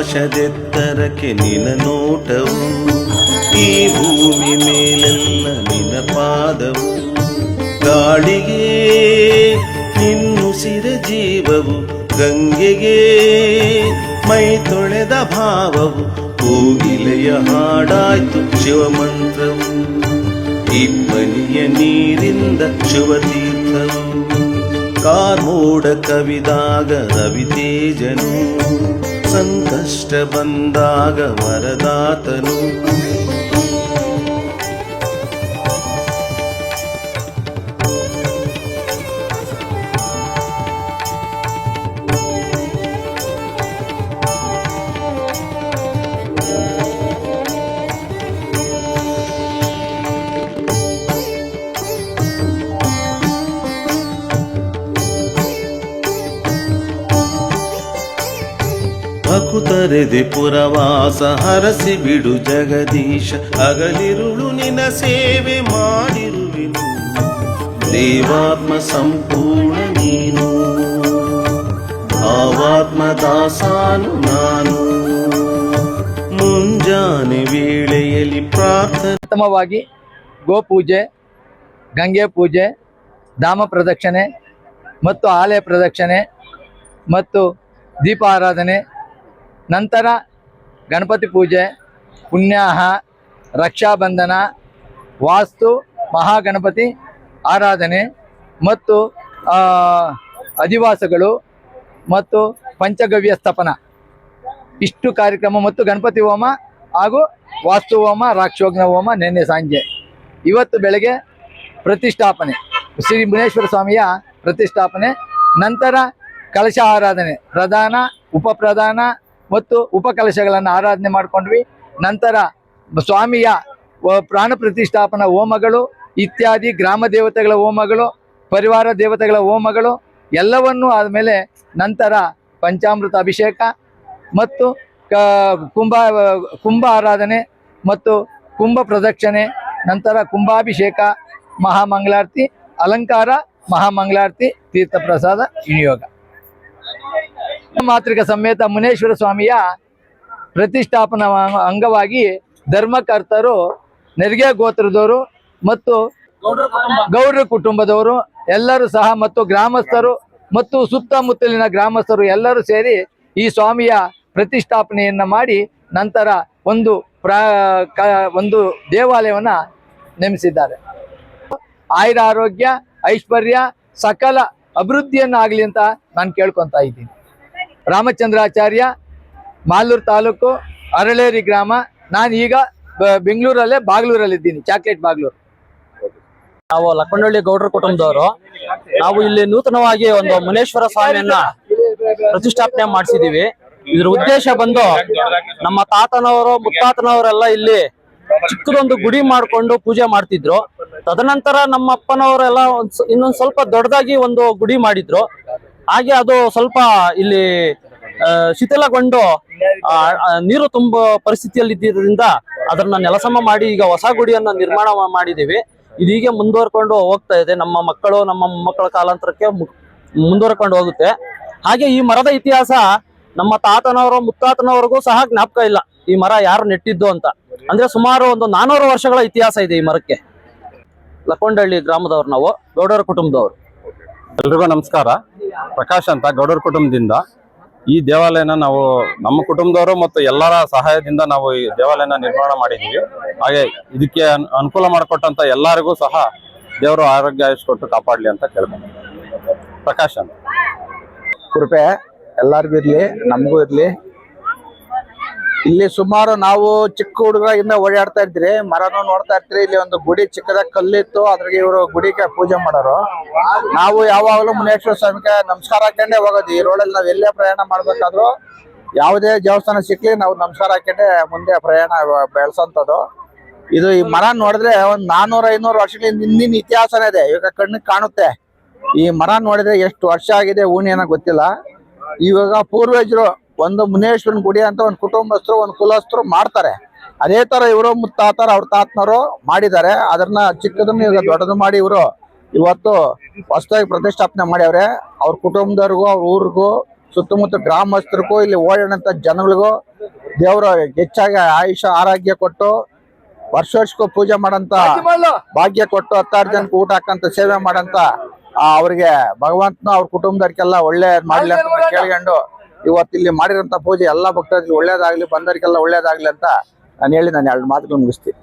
ಆಕಾಶದೆತ್ತರಕ್ಕೆ ನಿನ ನೋಟವು, ಈ ಭೂಮಿ ಮೇಲೆಲ್ಲ ನಿನ ಪಾದವು. ಗಾಳಿಗೆ ನಿನ್ನುಸಿರ ಜೀವವು, ಗಂಗೆಗೆ ಮೈ ತೊಳೆದ ಭಾವವು. ಕೋಗಿಲೆಯ ಹಾಡಾಯ್ತು ಶಿವಮಂತ್ರವು, ಇಬ್ಬನಿಯ ನೀರಿಂದ ಶುಭತೀರ್ಥವು. ಕಾರ್ಮೋಡ ಕವಿದಾಗ ರವಿ ತೇಜನು, ಸಂಕಷ್ಟ ಬಂದಾಗ ವರದಾತನು. ಅಕುತರೆದೆ ಪುರವಾಸ ಹರಸಿ ಬಿಡು ಜಗದೀಶ, ಹಗಲಿರುಳು ನಿನ ಸೇವೆ ಮಾಡಿರುವೆನು. ದೇವಾತ್ಮ ಸಂಪೂರ್ಣ ನೀನು, ಭಾವಾತ್ಮ ದಾಸಾನು ನಾನು. ಮುಂಜಾನೆ ವೇಳೆಯಲ್ಲಿ ಪ್ರಾರ್ಥನೆ. ಉತ್ತಮವಾಗಿ ಗೋಪೂಜೆ, ಗಂಗೆ ಪೂಜೆ, ಧಾಮ ಪ್ರದಕ್ಷಿಣೆ ಮತ್ತು ಆಲಯ ಪ್ರದಕ್ಷಿಣೆ ಮತ್ತು ದೀಪಾರಾಧನೆ, ನಂತರ ಗಣಪತಿ ಪೂಜೆ, ಪುಣ್ಯಾಹ, ರಕ್ಷಾಬಂಧನ, ವಾಸ್ತು, ಮಹಾಗಣಪತಿ ಆರಾಧನೆ ಮತ್ತು ಅಧಿವಾಸಗಳು ಮತ್ತು ಪಂಚಗವ್ಯ ಸ್ಥಾಪನ ಇಷ್ಟು ಕಾರ್ಯಕ್ರಮ ಮತ್ತು ಗಣಪತಿ ಹೋಮ ಹಾಗೂ ವಾಸ್ತು ಹೋಮ, ರಾಕ್ಷೋಗ್ನ ಹೋಮ ನಿನ್ನೆ ಸಂಜೆ. ಇವತ್ತು ಬೆಳಗ್ಗೆ ಪ್ರತಿಷ್ಠಾಪನೆ, ಶ್ರೀ ಮುನೇಶ್ವರ ಸ್ವಾಮಿಯ ಪ್ರತಿಷ್ಠಾಪನೆ, ನಂತರ ಕಲಶ ಆರಾಧನೆ, ಪ್ರಧಾನ, ಉಪಪ್ರಧಾನ ಮತ್ತು ಉಪಕಲಶಗಳನ್ನು ಆರಾಧನೆ ಮಾಡಿಕೊಂಡ್ವಿ. ನಂತರ ಸ್ವಾಮಿಯ ಪ್ರಾಣ ಪ್ರತಿಷ್ಠಾಪನಾ ಹೋಮಗಳು ಇತ್ಯಾದಿ ಗ್ರಾಮ ದೇವತೆಗಳ ಹೋಮಗಳು, ಪರಿವಾರ ದೇವತೆಗಳ ಹೋಮಗಳು ಎಲ್ಲವನ್ನೂ ಆದಮೇಲೆ ನಂತರ ಪಂಚಾಮೃತ ಅಭಿಷೇಕ ಮತ್ತು ಕುಂಭ ಆರಾಧನೆ ಮತ್ತು ಕುಂಭ ಪ್ರದಕ್ಷಿಣೆ, ನಂತರ ಕುಂಭಾಭಿಷೇಕ, ಮಹಾಮಂಗಳಾರತಿ, ಅಲಂಕಾರ, ಮಹಾಮಂಗಳಾರತಿ, ತೀರ್ಥ ಪ್ರಸಾದ ವಿನಿಯೋಗ. ಮಾತೃಕ ಸಮೇತ ಮುನೇಶ್ವರ ಸ್ವಾಮಿಯ ಪ್ರತಿಷ್ಠಾಪನಾ ಅಂಗವಾಗಿ ಧರ್ಮಕರ್ತರು, ನೆರಿಗೆ ಗೋತ್ರದವರು ಮತ್ತು ಗೌಡ್ರ ಕುಟುಂಬದವರು ಎಲ್ಲರೂ ಸಹ ಮತ್ತು ಗ್ರಾಮಸ್ಥರು ಮತ್ತು ಸುತ್ತಮುತ್ತಲಿನ ಗ್ರಾಮಸ್ಥರು ಎಲ್ಲರೂ ಸೇರಿ ಈ ಸ್ವಾಮಿಯ ಪ್ರತಿಷ್ಠಾಪನೆಯನ್ನು ಮಾಡಿ ನಂತರ ಒಂದು ದೇವಾಲಯವನ್ನು ನೇಮಿಸಿದ್ದಾರೆ. ಆಯುರ ಆರೋಗ್ಯ ಐಶ್ವರ್ಯ ಸಕಲ ಅಭಿವೃದ್ಧಿಯನ್ನಾಗಲಿ ಅಂತ ನಾನು ಕೇಳ್ಕೊತಾ ಇದ್ದೀನಿ. ರಾಮಚಂದ್ರಾಚಾರ್ಯ, ಮಾಲೂರು ತಾಲೂಕು, ಅರಳೇರಿ ಗ್ರಾಮ. ನಾನು ಈಗ ಬೆಂಗಳೂರಲ್ಲೇ ಬಾಗ್ಲೂರಲ್ಲಿದ್ದೀನಿ, ಚಾಕ್ಲೇಟ್ ಬಾಗ್ಲೂರು. ನಾವು ಲಕ್ಕಂಡಳ್ಳಿ ಗೌಡ್ರ ಕುಟುಂಬದವರು. ನಾವು ಇಲ್ಲಿ ನೂತನವಾಗಿ ಒಂದು ಮುನೇಶ್ವರ ಸ್ವಾಮಿಯನ್ನ ಪ್ರತಿಷ್ಠಾಪನೆ ಮಾಡಿಸಿದೀವಿ. ಇದ್ರ ಉದ್ದೇಶ ಬಂದು ನಮ್ಮ ತಾತನವರು ಮುತ್ತಾತನವರೆಲ್ಲ ಇಲ್ಲಿ ಚಿಕ್ಕದೊಂದು ಗುಡಿ ಮಾಡ್ಕೊಂಡು ಪೂಜೆ ಮಾಡ್ತಿದ್ರು. ತದನಂತರ ನಮ್ಮ ಅಪ್ಪನವರೆಲ್ಲ ಇನ್ನೊಂದು ಸ್ವಲ್ಪ ದೊಡ್ಡದಾಗಿ ಒಂದು ಗುಡಿ ಮಾಡಿದ್ರು. ಹಾಗೆ ಅದು ಸ್ವಲ್ಪ ಇಲ್ಲಿ ಶಿಥಿಲಗೊಂಡು ನೀರು ತುಂಬ ಪರಿಸ್ಥಿತಿಯಲ್ಲಿ ಇದ್ದಿದ್ದರಿಂದ ಅದನ್ನ ನೆಲಸಮ ಮಾಡಿ ಈಗ ಹೊಸ ಗುಡಿಯನ್ನ ನಿರ್ಮಾಣ ಮಾಡಿದೀವಿ. ಇದೀಗೆ ಮುಂದುವರ್ಕೊಂಡು ಹೋಗ್ತಾ ಇದೆ. ನಮ್ಮ ಮಕ್ಕಳು ನಮ್ಮ ಮೊಮ್ಮಕ್ಕಳ ಕಾಲಾಂತರಕ್ಕೆ ಮುಂದುವರ್ಕೊಂಡು ಹೋಗುತ್ತೆ. ಹಾಗೆ ಈ ಮರದ ಇತಿಹಾಸ ನಮ್ಮ ತಾತನವರು ಮುತ್ತಾತನವರೆಗೂ ಸಹ ಜ್ಞಾಪಕ ಇಲ್ಲ ಈ ಮರ ಯಾರು ನೆಟ್ಟಿದ್ದು ಅಂತ. ಅಂದ್ರೆ ಸುಮಾರು ಒಂದು 400 ವರ್ಷಗಳ ಇತಿಹಾಸ ಇದೆ ಈ ಮರಕ್ಕೆ. ಲಕ್ಕೊಂಡಹಳ್ಳಿ ಗ್ರಾಮದವ್ರು, ನಾವು ಗೌಡರ ಕುಟುಂಬದವರು. ಎಲ್ರಿಗೂ ನಮಸ್ಕಾರ. ಪ್ರಕಾಶ್ ಅಂತ, ಗೌಡರ ಕುಟುಂಬದಿಂದ. ಈ ದೇವಾಲಯನ ನಾವು ನಮ್ಮ ಕುಟುಂಬದವರು ಮತ್ತು ಎಲ್ಲರ ಸಹಾಯದಿಂದ ನಾವು ಈ ದೇವಾಲಯನ ನಿರ್ಮಾಣ ಮಾಡಿದ್ದೀವಿ. ಹಾಗೆ ಇದಕ್ಕೆ ಅನುಕೂಲ ಮಾಡಿಕೊಟ್ಟಂತ ಎಲ್ಲರಿಗೂ ಸಹ ದೇವರು ಆರೋಗ್ಯ ಆಯುಷ್ ಕೊಟ್ಟು ಕಾಪಾಡಲಿ ಅಂತ ಕೇಳ್ಬೋದು. ಪ್ರಕಾಶ್ ಅಂತ. ಕೃಪೆ ಎಲ್ಲರಿಗೂ ಇರ್ಲಿ, ನಮಗೂ ಇರ್ಲಿ. ಇಲ್ಲಿ ಸುಮಾರು ನಾವು ಚಿಕ್ಕ ಹುಡುಗರಾಗಿಂದ ಓಡಾಡ್ತಾ ಇದ್ರಿ, ಮರನೂ ನೋಡ್ತಾ ಇರ್ತೀರಿ. ಇಲ್ಲಿ ಒಂದು ಗುಡಿ ಚಿಕ್ಕದಾಗ ಕಲ್ಲಿತ್ತು, ಅದ್ರಿಗೆ ಇವರು ಗುಡಿಗೆ ಪೂಜೆ ಮಾಡೋರು. ನಾವು ಯಾವಾಗಲೂ ಮುನೇಶ್ವರ ಸ್ವಾಮಿಗೆ ನಮಸ್ಕಾರ ಹಾಕೊಂಡೇ ಹೋಗೋದು. ಈ ರೋಡಲ್ಲಿ ನಾವು ಎಲ್ಲೇ ಪ್ರಯಾಣ ಮಾಡ್ಬೇಕಾದ್ರು ಯಾವುದೇ ದೇವಸ್ಥಾನ ಸಿಕ್ಲಿ ನಾವು ನಮಸ್ಕಾರ ಹಾಕೊಂಡೆ ಮುಂದೆ ಪ್ರಯಾಣ ಬೆಳೆಸೋಂಥದ್ದು. ಇದು ಈ ಮರ ನೋಡಿದ್ರೆ ಒಂದು 400-500 ವರ್ಷಗಳಿಂದ ಹಿಂದಿನ ಇತಿಹಾಸನೇ ಇದೆ. ಇವಾಗ ಕಣ್ಣಿಗೆ ಕಾಣುತ್ತೆ. ಈ ಮರ ನೋಡಿದ್ರೆ ಎಷ್ಟು ವರ್ಷ ಆಗಿದೆ ಊಣಿ ಏನೋ ಗೊತ್ತಿಲ್ಲ. ಇವಾಗ ಪೂರ್ವಜರು ಒಂದು ಮುನೇಶ್ವರನ ಗುಡಿ ಅಂತ ಒಂದು ಕುಟುಂಬಸ್ಥರು ಒಂದು ಕುಲಸ್ಥರು ಮಾಡ್ತಾರೆ. ಅದೇ ತರ ಇವರು ಮುತ್ತಾತರ ಅವ್ರ ತಾತನವರು ಮಾಡಿದ್ದಾರೆ. ಅದನ್ನ ಚಿಕ್ಕದನ್ನ ಈಗ ದೊಡ್ಡದು ಮಾಡಿ ಇವರು ಇವತ್ತು ಹೊಸದಾಗಿ ಪ್ರತಿಷ್ಠಾಪನೆ ಮಾಡ್ಯವ್ರೆ. ಅವ್ರ ಕುಟುಂಬದವ್ರಿಗೂ ಅವ್ರ ಊರಿಗೂ ಸುತ್ತಮುತ್ತ ಗ್ರಾಮಸ್ಥರಿಗೂ ಇಲ್ಲಿ ಓಡಾಡಂತ ಜನಗಳಿಗೂ ದೇವರು ಹೆಚ್ಚಾಗಿ ಆಯುಷ ಆರೋಗ್ಯ ಕೊಟ್ಟು ವರ್ಷಕ್ಕೂ ಪೂಜೆ ಮಾಡಂತ ಭಾಗ್ಯ ಕೊಟ್ಟು 10 ಜನಕ್ಕೆ ಊಟ ಹಾಕಂತ ಸೇವೆ ಮಾಡಂತ ಅವ್ರಿಗೆ ಭಗವಂತನ ಅವ್ರ ಕುಟುಂಬದವ್ರಿಗೆಲ್ಲ ಒಳ್ಳೆ ಮಾಡ್ಲಿ ಅಂತ ಕೇಳ್ಕೊಂಡು ಇವತ್ತು ಇಲ್ಲಿ ಮಾಡಿರೋಂಥ ಪೂಜೆ ಎಲ್ಲಾ ಭಕ್ತರಿಗೆ ಒಳ್ಳೇದಾಗ್ಲಿ, ಬಂದವರಿಗೆಲ್ಲ ಒಳ್ಳೇದಾಗ್ಲಿ ಅಂತ ನಾನು ಹೇಳಿ ನಾನು 2 ಮಾತುಗಳು ಮುಗಿಸ್ತೀನಿ.